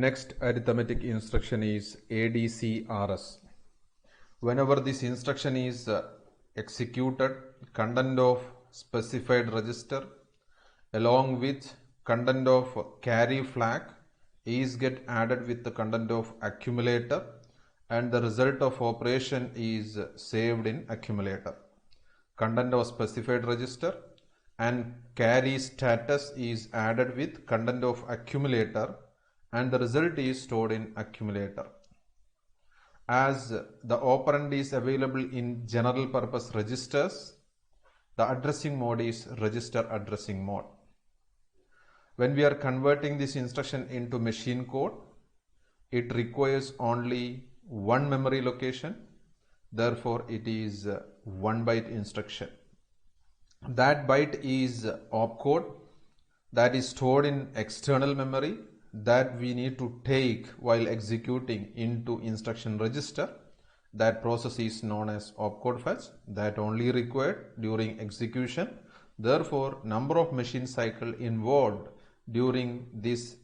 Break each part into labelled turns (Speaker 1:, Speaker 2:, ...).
Speaker 1: Next arithmetic instruction is ADCRS. Whenever this instruction is executed, content of specified register along with content of carry flag is get added with the content of accumulator, and the result of operation is saved in accumulator. Content of specified register and carry status is added with content of accumulator, and the result is stored in accumulator. As the operand is available in general purpose registers, the addressing mode is register addressing mode. When we are converting this instruction into machine code, it requires only one memory location. Therefore, it is 1 byte instruction. That byte is opcode that is stored in external memory that we need to take while executing into instruction register. That process is known as opcode fetch, that only required during execution. Therefore, number of machine cycle involved during this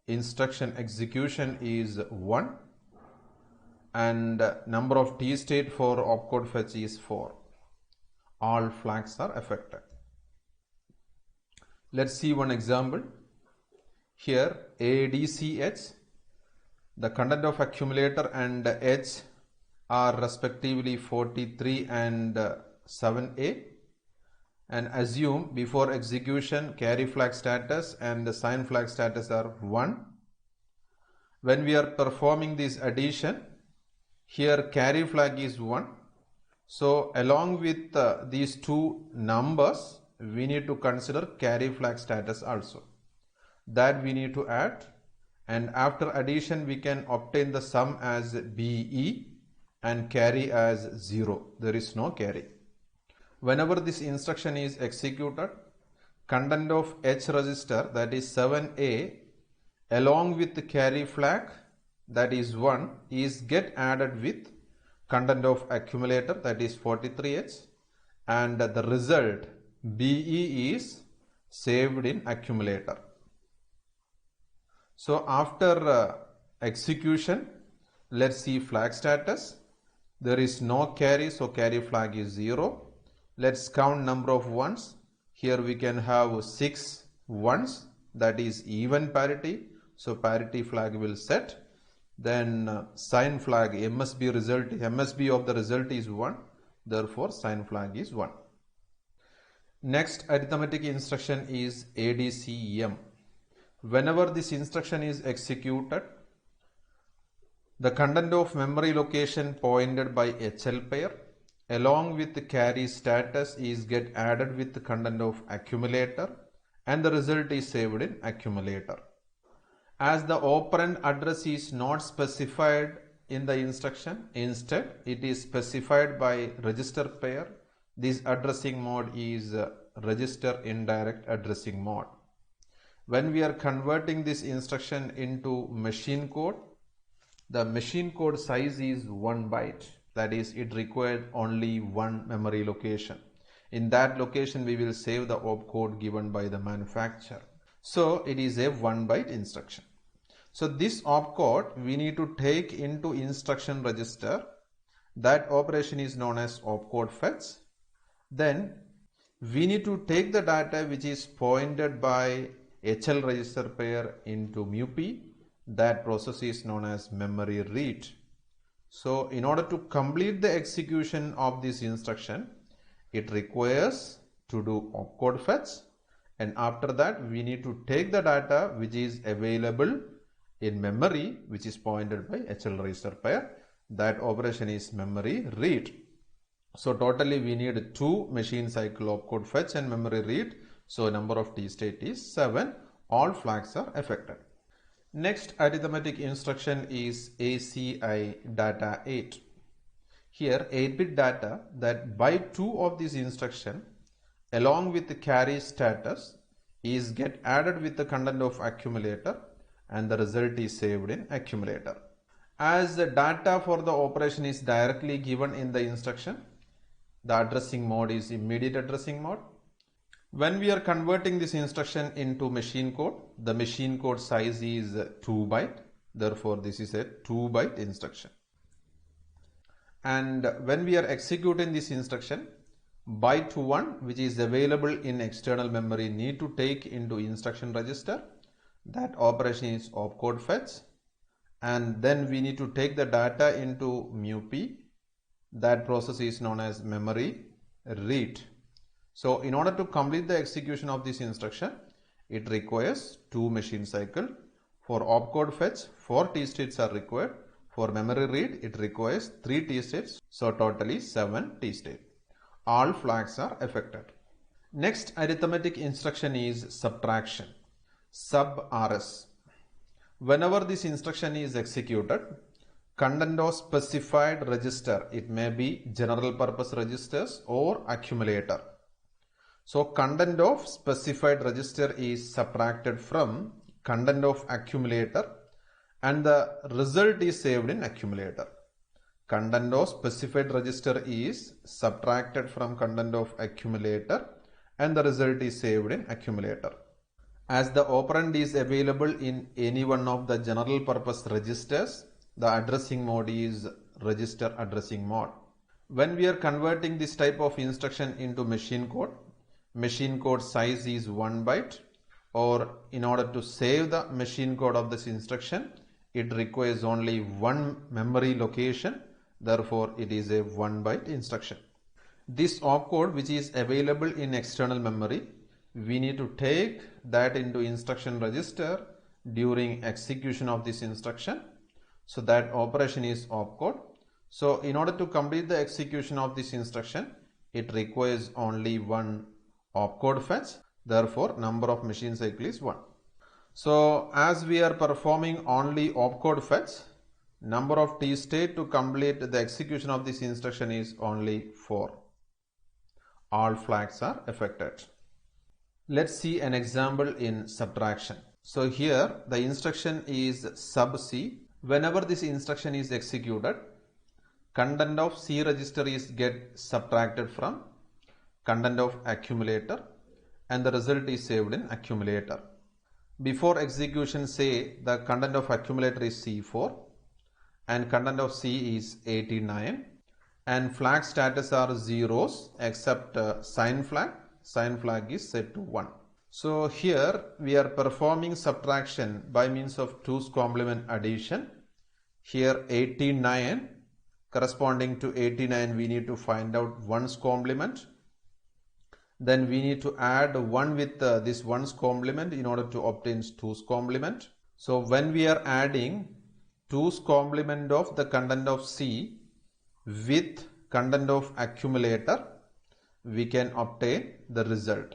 Speaker 1: instruction execution is 1, and number of T state for opcode fetch is 4. All flags are affected. Let's see one example. Here ADCH, the content of accumulator and H are respectively 43 and 7A, and assume before execution carry flag status and the sign flag status are 1. When we are performing this addition, here carry flag is 1. So along with these two numbers, we need to consider carry flag status also. That we need to add, and after addition we can obtain the sum as BE and carry as 0. There is no carry. Whenever this instruction is executed, content of H register, that is 7A, along with the carry flag, that is 1, is get added with content of accumulator, that is 43H, and the result BE is saved in accumulator. So after execution, let's see flag status. There is no carry, so carry flag is 0. Let's count number of ones. Here we can have 6 ones, that is even parity, so parity flag will set. Then sign flag MSB of the result is 1, therefore sign flag is 1. Next arithmetic instruction is ADCM. Whenever this instruction is executed, the content of memory location pointed by HL pair along with the carry status is get added with the content of accumulator, and the result is saved in accumulator. As the operand address is not specified in the instruction, instead it is specified by register pair, this addressing mode is register indirect addressing mode. When we are converting this instruction into machine code, the machine code size is 1 byte. That is, it required only one memory location. In that location, we will save the opcode given by the manufacturer. So it is a 1 byte instruction. So this opcode we need to take into instruction register. That operation is known as opcode fetch. Then we need to take the data which is pointed by HL register pair into MUP. That process is known as memory read. So in order to complete the execution of this instruction, it requires to do opcode fetch, and after that we need to take the data which is available in memory, which is pointed by HL register pair. That operation is memory read. So totally we need 2 machine cycle opcode fetch and memory read. So number of T state is 7. All flags are affected. Next arithmetic instruction is ACI data 8. Here 8-bit data, that byte 2 of this instruction along with the carry status is get added with the content of accumulator, and the result is saved in accumulator. As the data for the operation is directly given in the instruction, the addressing mode is immediate addressing mode. When we are converting this instruction into machine code, the machine code size is 2 byte. Therefore, this is a 2-byte instruction. And when we are executing this instruction, byte 1 which is available in external memory need to take into instruction register. That operation is opcode fetch, and then we need to take the data into MUP. That process is known as memory read. So in order to complete the execution of this instruction, it requires 2 machine cycles. For opcode fetch, 4 T-states are required. For memory read, it requires 3 T-states. So totally 7 T-states. All flags are affected. Next arithmetic instruction is subtraction. SubRS. Whenever this instruction is executed, content of specified register, it may be general purpose registers or accumulator. So content of specified register is subtracted from content of accumulator and the result is saved in accumulator. Content of specified register is subtracted from content of accumulator and the result is saved in accumulator. As the operand is available in any one of the general purpose registers, the addressing mode is register addressing mode. When we are converting this type of instruction into machine code size is 1 byte, or in order to save the machine code of this instruction, it requires only 1 memory location. Therefore, it is a 1 byte instruction. This opcode which is available in external memory, we need to take that into instruction register during execution of this instruction. So that operation is opcode. So in order to complete the execution of this instruction, it requires only 1 opcode fetch. Therefore, number of machine cycle is 1. So as we are performing only opcode fetch, number of T-state to complete the execution of this instruction is only 4. All flags are affected. Let's see an example in subtraction. So here the instruction is sub C. Whenever this instruction is executed, content of C register is get subtracted from content of accumulator and the result is saved in accumulator. Before execution, say the content of accumulator is C4 and content of C is 89 and flag status are zeros except sign flag. Sign flag is set to 1. So here we are performing subtraction by means of 2's complement addition. Here 89 corresponding to 89 we need to find out 1's complement. Then we need to add 1 with this 1's complement in order to obtain 2's complement. So when we are adding 2's complement of the content of C with content of accumulator, we can obtain the result.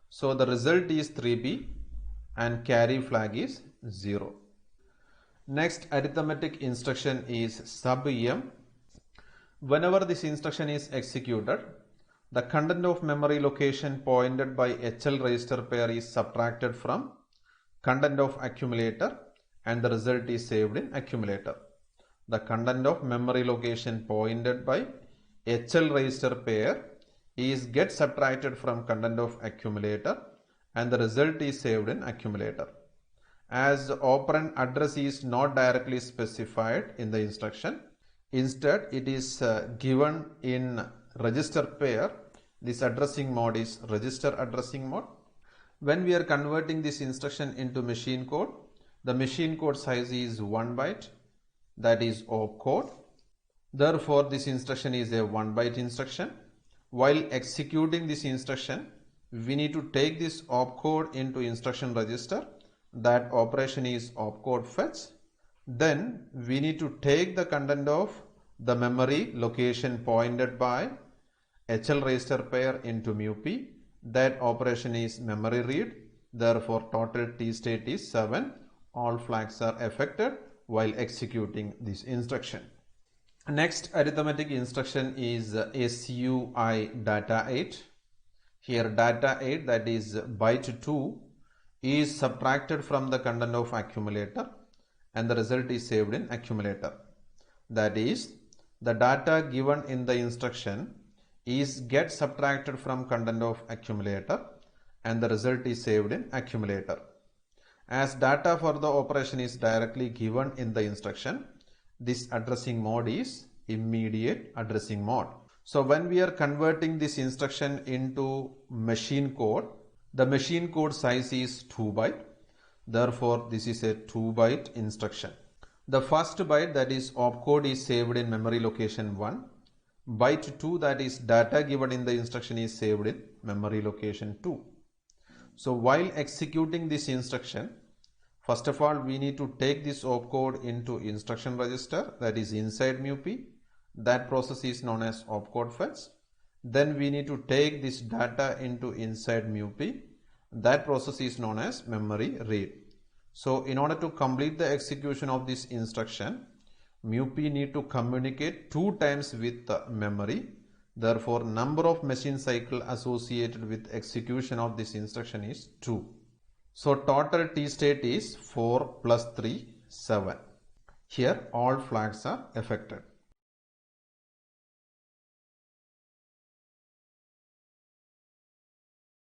Speaker 1: So the result is 3B and carry flag is 0. Next arithmetic instruction is SubEm. Whenever this instruction is executed, the content of memory location pointed by HL register pair is subtracted from content of accumulator and the result is saved in accumulator. The content of memory location pointed by HL register pair is get subtracted from content of accumulator and the result is saved in accumulator. As the operand address is not directly specified in the instruction, instead it is given in register pair. This addressing mode is register addressing mode. When we are converting this instruction into machine code, the machine code size is 1 byte, that is opcode. Therefore, this instruction is a 1 byte instruction. While executing this instruction, we need to take this opcode into instruction register. That operation is opcode fetch. Then we need to take the content of the memory location pointed by HL register pair into MUP. That operation is memory read. Therefore, total T state is 7. All flags are affected while executing this instruction. Next arithmetic instruction is SUI data 8. Here data 8, that is byte 2, is subtracted from the content of accumulator and the result is saved in accumulator. That is, the data given in the instruction is get subtracted from content of accumulator and the result is saved in accumulator. As data for the operation is directly given in the instruction, this addressing mode is immediate addressing mode. So when we are converting this instruction into machine code, the machine code size is 2 byte. Therefore, this is a 2 byte instruction. The first byte, that is opcode, is saved in memory location 1. Byte 2, that is data given in the instruction, is saved in memory location 2. So while executing this instruction, first of all, we need to take this opcode into instruction register, that is inside MUP. That process is known as opcode fetch. Then we need to take this data into inside MUP. That process is known as memory read. So in order to complete the execution of this instruction, MUP need to communicate 2 times with the memory. Therefore, number of machine cycle associated with execution of this instruction is 2. So total T state is 4 plus 3, 7. Here all flags are affected.